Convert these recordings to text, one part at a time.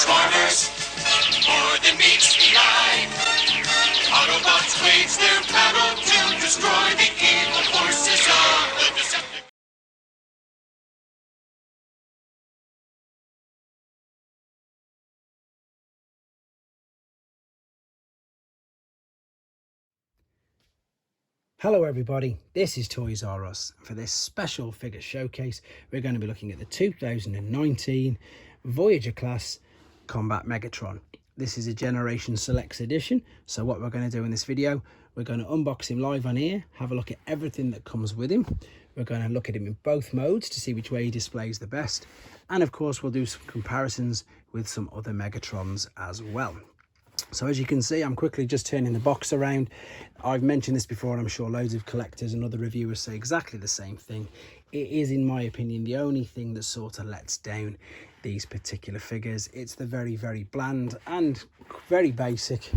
Transformers, more than meets the eye. Autobots wage their battle to destroy the evil forces of the Decepticons. Hello everybody, this is Toys R Us. For this special figure showcase, we're going to be looking at the 2019 Voyager class Combat Megatron. This is a Generation Selects edition, so what we're going to do in this video, we're going to unbox him live on here, have a look at everything that comes with him. We're going to look at him in both modes to see which way he displays the best, and of course we'll do some comparisons with some other Megatrons as well. So as you can see, I'm quickly just turning the box around. I've mentioned this before, and I'm sure loads of collectors and other reviewers say exactly the same thing. It is, in my opinion, the only thing that sort of lets down these particular figures. It's the very, very bland and very basic,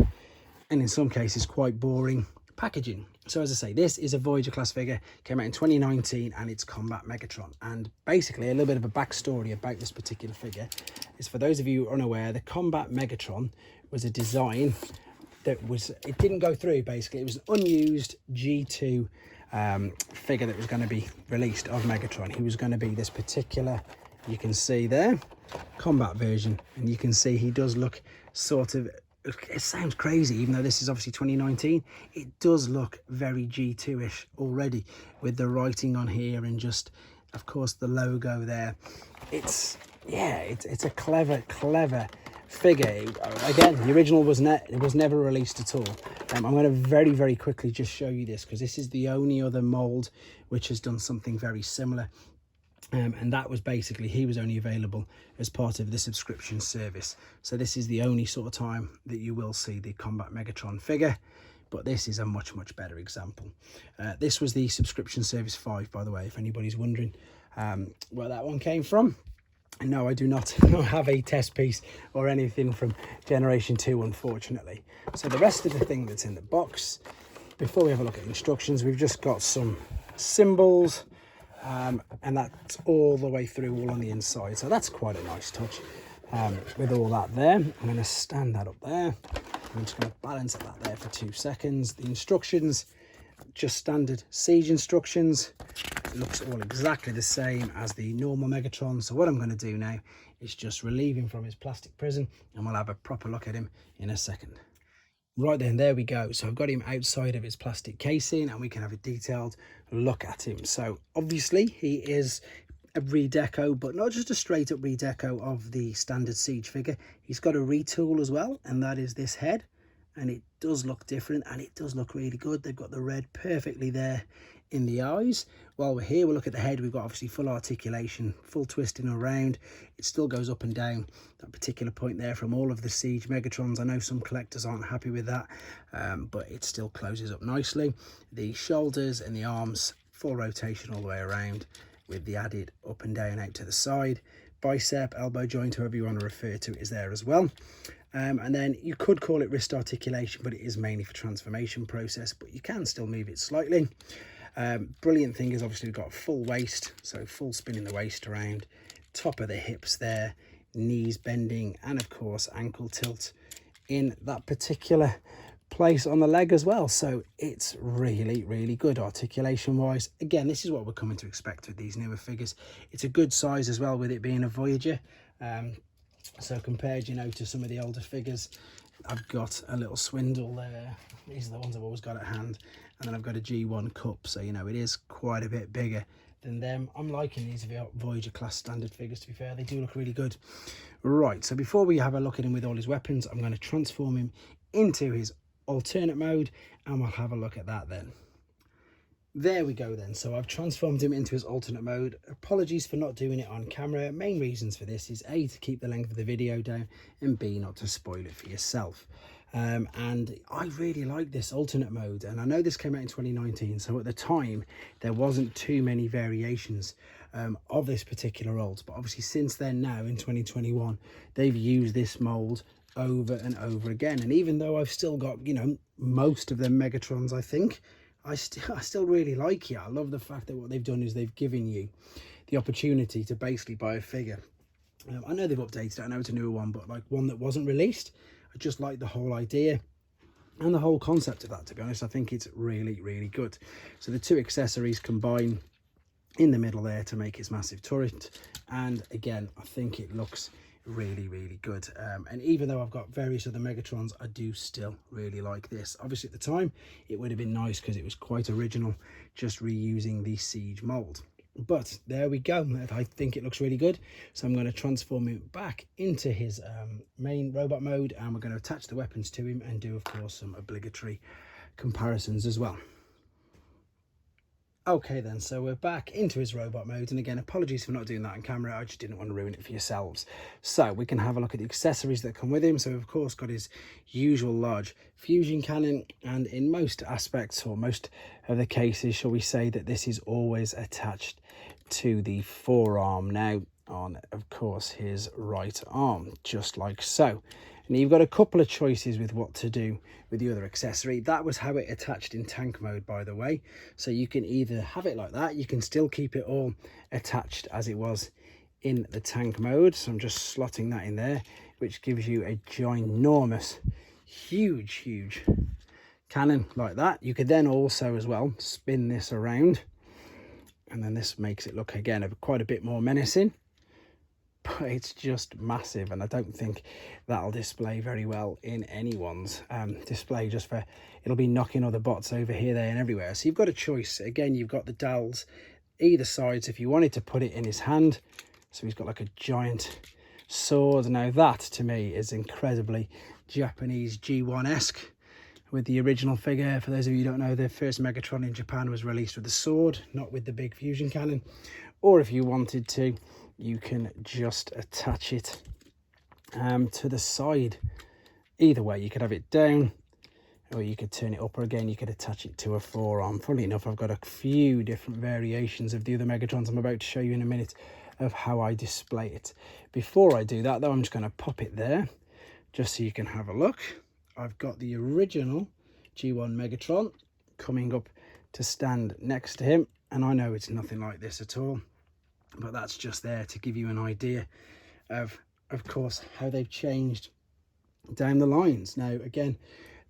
and in some cases quite boring packaging. So as I say, this is a Voyager class figure, came out in 2019, and it's Combat Megatron. And basically a little bit of a backstory about this particular figure is, for those of you who are unaware, the Combat Megatron was a design that it didn't go through. Basically, it was an unused G2 figure that was going to be released of Megatron. He was going to be this particular, you can see there, combat version, and you can see he does look sort of, it sounds crazy, even though this is obviously 2019, it does look very G2-ish already, with the writing on here and just, of course, the logo there. It's a clever figure. Again, the original was never released at all. I'm going to very, very quickly just show you this, because this is the only other mold which has done something very similar. And that was basically, he was only available as part of the subscription service. So this is the only sort of time that you will see the Combat Megatron figure, but this is a much, much better example. This was the subscription service 5, by the way, if anybody's wondering where that one came from. No, I do not have a test piece or anything from Generation 2, unfortunately. So the rest of the thing that's in the box, before we have a look at instructions, we've just got some symbols, and that's all the way through, all on the inside. So that's quite a nice touch with all that there. I'm going to stand that up there. I'm just going to balance that there for 2 seconds. The instructions, just standard seige instructions. It looks all exactly the same as the normal Megatron. So what I'm going to do now is just relieve him from his plastic prison, and we'll have a proper look at him in a second. Right then, there we go. So I've got him outside of his plastic casing, and we can have a detailed look at him. So obviously he is a redeco, but not just a straight up redeco of the standard seige figure. He's got a retool as well, and that is this head. And it does look different, and it does look really good. They've got the red perfectly there in the eyes. While we're here, we'll look at the head. We've got obviously full articulation, full twisting around. It still goes up and down, that particular point there, from all of the seige Megatrons. I know some collectors aren't happy with that, but it still closes up nicely. The shoulders and the arms, full rotation all the way around, with the added up and down out to the side. Bicep, elbow joint, however you want to refer to it, is there as well. And then you could call it wrist articulation, but it is mainly for transformation process, but you can still move it slightly. Brilliant thing is, obviously we've got full waist, so full spin in the waist around, top of the hips there, knees bending, and of course ankle tilt in that particular place on the leg as well. So it's really, really good articulation wise. Again, this is what we're coming to expect with these newer figures. It's a good size as well, with it being a Voyager. So compared, you know, to some of the older figures, I've got a little swindle there. These are the ones I've always got at hand. And then I've got a G1 cup. So, you know, it is quite a bit bigger than them. I'm liking these Voyager class standard figures, to be fair. They do look really good. Right, so before we have a look at him with all his weapons, I'm going to transform him into his alternate mode, and we'll have a look at that then. There we go then. So I've transformed him into his alternate mode. Apologies for not doing it on camera. Main reasons for this is A, to keep the length of the video down, and B, not to spoil it for yourself. And I really like this alternate mode, and I know this came out in 2019, so at the time there wasn't too many variations of this particular alt, but obviously since then, now in 2021, they've used this mold over and over again. And even though I've still got, you know, most of them Megatrons, I think I still really like it. I love the fact that what they've done is they've given you the opportunity to basically buy a figure I know they've updated it, I know it's a newer one, but like one that wasn't released. I just like the whole idea and the whole concept of that, to be honest. I think it's really, really good. So the two accessories combine in the middle there to make his massive turret, and again, I think it looks really, really good. And even though I've got various other Megatrons, I do still really like this. Obviously at the time it would have been nice because it was quite original, just reusing the Seige mold. But there we go. I think it looks really good, so I'm going to transform him back into his main robot mode, and we're going to attach the weapons to him and do, of course, some obligatory comparisons as well. Okay then, so we're back into his robot mode, and again, apologies for not doing that on camera. I just didn't want to ruin it for yourselves. So we can have a look at the accessories that come with him. So we've of course got his usual large fusion cannon, and in most aspects, or most of the cases, shall we say, that this is always attached to the forearm now on, of course, his right arm, just like so. And you've got a couple of choices with what to do with the other accessory. That was how it attached in tank mode, by the way. So you can either have it like that, you can still keep it all attached as it was in the tank mode. So I'm just slotting that in there, which gives you a ginormous, huge cannon like that. You could then also as well spin this around, and then this makes it look again quite a bit more menacing. But it's just massive, and I don't think that'll display very well in anyone's display. Just for, it'll be knocking other bots over here, there and everywhere. So you've got a choice. Again, you've got the dowels either sides if you wanted to put it in his hand. So he's got like a giant sword. Now that to me is incredibly Japanese G1-esque with the original figure. For those of you who don't know, the first Megatron in Japan was released with the sword, not with the big fusion cannon. Or if you wanted to, you can just attach it to the side. Either way, you could have it down, or you could turn it up, or again, you could attach it to a forearm. Funnily enough, I've got a few different variations of the other Megatrons I'm about to show you in a minute of how I display it. Before I do that though, I'm just going to pop it there, just so you can have a look. I've got the original G1 Megatron coming up to stand next to him, and I know it's nothing like this at all, but that's just there to give you an idea of course, how they've changed down the lines. Now, again,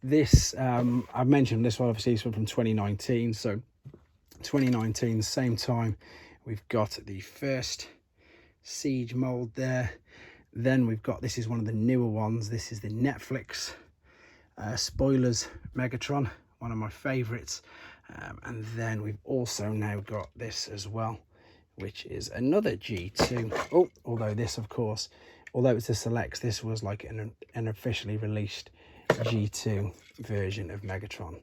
this, I've mentioned this one, obviously, is from 2019. So 2019, same time, we've got the first Seige mold there. Then we've got, this is one of the newer ones. This is the Netflix Spoilers Megatron, one of my favorites. And then we've also now got this as well, which is another G2. Oh, although this, of course, although it's a selects, this was like an officially released G2 version of Megatron.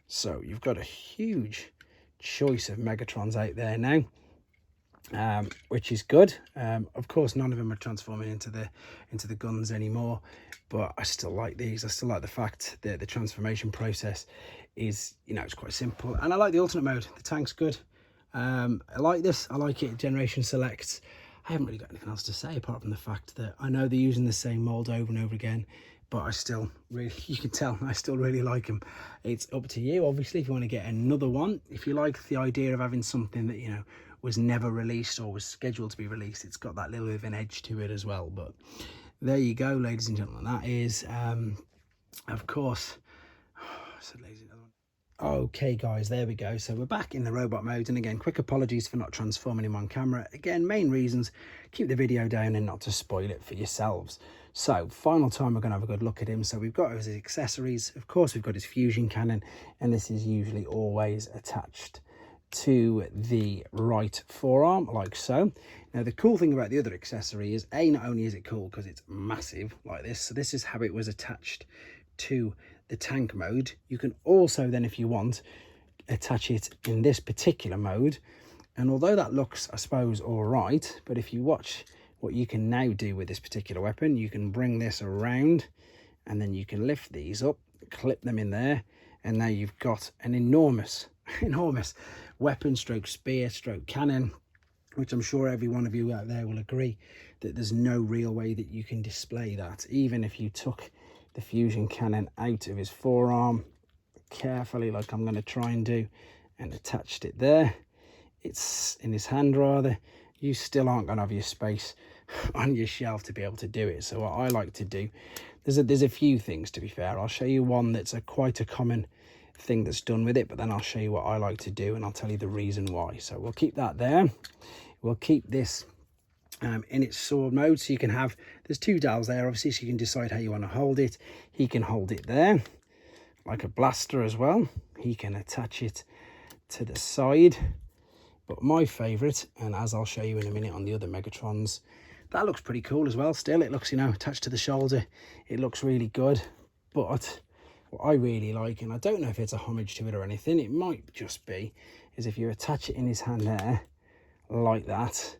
So you've got a huge choice of Megatrons out there now, which is good. Of course, none of them are transforming into the guns anymore, but I still like these. I still like the fact that the transformation process is, you know, it's quite simple, and I like the alternate mode. The tank's good. I like this. I like it. Generation selects. I haven't really got anything else to say apart from the fact that I know they're using the same mold over and over again, but I still really, you can tell, I still really like them. It's up to you, obviously, if you want to get another one. If you like the idea of having something that, you know, was never released or was scheduled to be released, it's got that little bit of an edge to it as well. But there you go, ladies and gentlemen. That is, of course, okay guys, there we go. So we're back in the robot mode, and again, quick apologies for not transforming him on camera. Again, main reasons, keep the video down and not to spoil it for yourselves. So final time we're going to have a good look at him. So we've got his accessories, of course we've got his fusion cannon, and this is usually always attached to the right forearm, like so. Now the cool thing about the other accessory is, not only is it cool because it's massive like this, so this is how it was attached to the tank mode. You can also then, if you want, attach it in this particular mode, and although that looks, I suppose, all right, but if you watch what you can now do with this particular weapon, you can bring this around and then you can lift these up, clip them in there, and now you've got an enormous weapon stroke spear stroke cannon, which I'm sure every one of you out there will agree that there's no real way that you can display that. Even if you took the fusion cannon out of his forearm carefully, like I'm going to try and do, and attached it there, it's in his hand rather, you still aren't going to have your space on your shelf to be able to do it. So what I like to do, there's a few things, to be fair. I'll show you one that's quite a common thing that's done with it, but then I'll show you what I like to do and I'll tell you the reason why. So we'll keep that there. We'll keep this in its sword mode, so you can have, there's two dowels there obviously, so you can decide how you want to hold it. He can hold it there like a blaster as well. He can attach it to the side, but my favorite, and as I'll show you in a minute on the other Megatrons, that looks pretty cool as well. Still, it looks, you know, attached to the shoulder, it looks really good. But what I really like, and I don't know if it's a homage to it or anything, it might just be, is if you attach it in his hand there like that,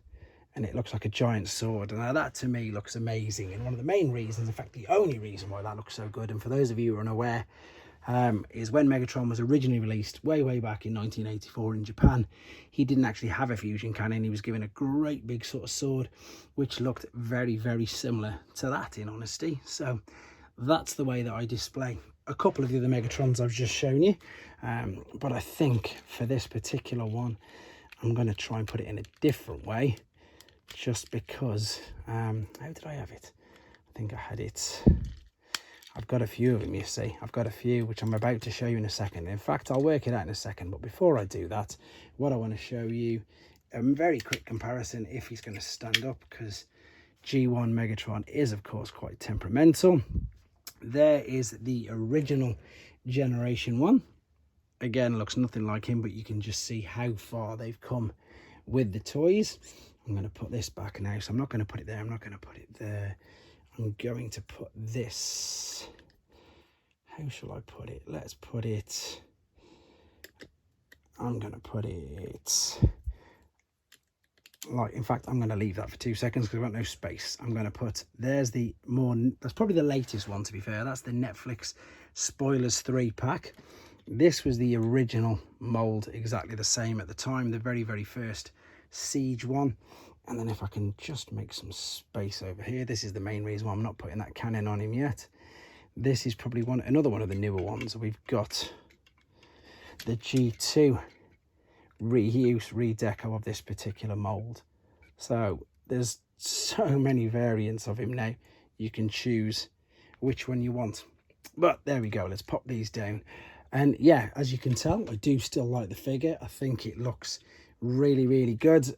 and it looks like a giant sword. And now that to me looks amazing, and one of the main reasons, in fact the only reason why that looks so good, and for those of you who are unaware, is when Megatron was originally released way back in 1984 in Japan, he didn't actually have a fusion cannon. He was given a great big sort of sword which looked very similar to that, in honesty. So that's the way that I display a couple of the other Megatrons I've just shown you, but I think for this particular one I'm going to try and put it in a different way, just because how did I have it? I think I had it, I've got a few of them, you see. I've got a few which I'm about to show you in a second. In fact, I'll work it out in a second, but before I do that, what I want to show you, a very quick comparison if he's going to stand up, because G1 Megatron is of course quite temperamental. There is the original generation one. Again, looks nothing like him, but you can just see how far they've come with the toys. I'm going to put this back now, so I'm not going to put it there, I'm not going to put it there. I'm going to put this, how shall I put it? Let's put it, I'm going to put it like, in fact I'm going to leave that for 2 seconds because I've got no space. I'm going to put, there's the more, that's probably the latest one, to be fair. That's the Netflix Spoilers 3 pack. This was the original mold, exactly the same at the time, the very first Seige one. And then if I can just make some space over here, this is the main reason why I'm not putting that cannon on him yet. This is probably another one of the newer ones. We've got the G2 reuse, redeco of this particular mold. So there's so many variants of him now. You can choose which one you want. But there we go, let's pop these down. And yeah, as you can tell, I do still like the figure. I think it looks really good.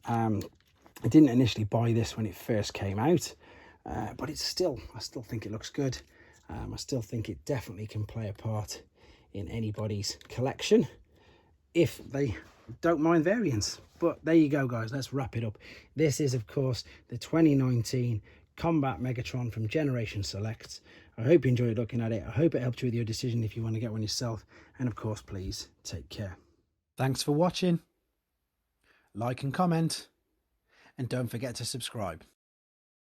I didn't initially buy this when it first came out, but I still think it looks good. I still think it definitely can play a part in anybody's collection if they don't mind variants. But there you go, guys, let's wrap it up. This is of course the 2019 Combat Megatron from Generation Selects. I hope you enjoyed looking at it. I hope it helped you with your decision if you want to get one yourself, and of course please take care. Thanks for watching. Like and comment, and don't forget to subscribe.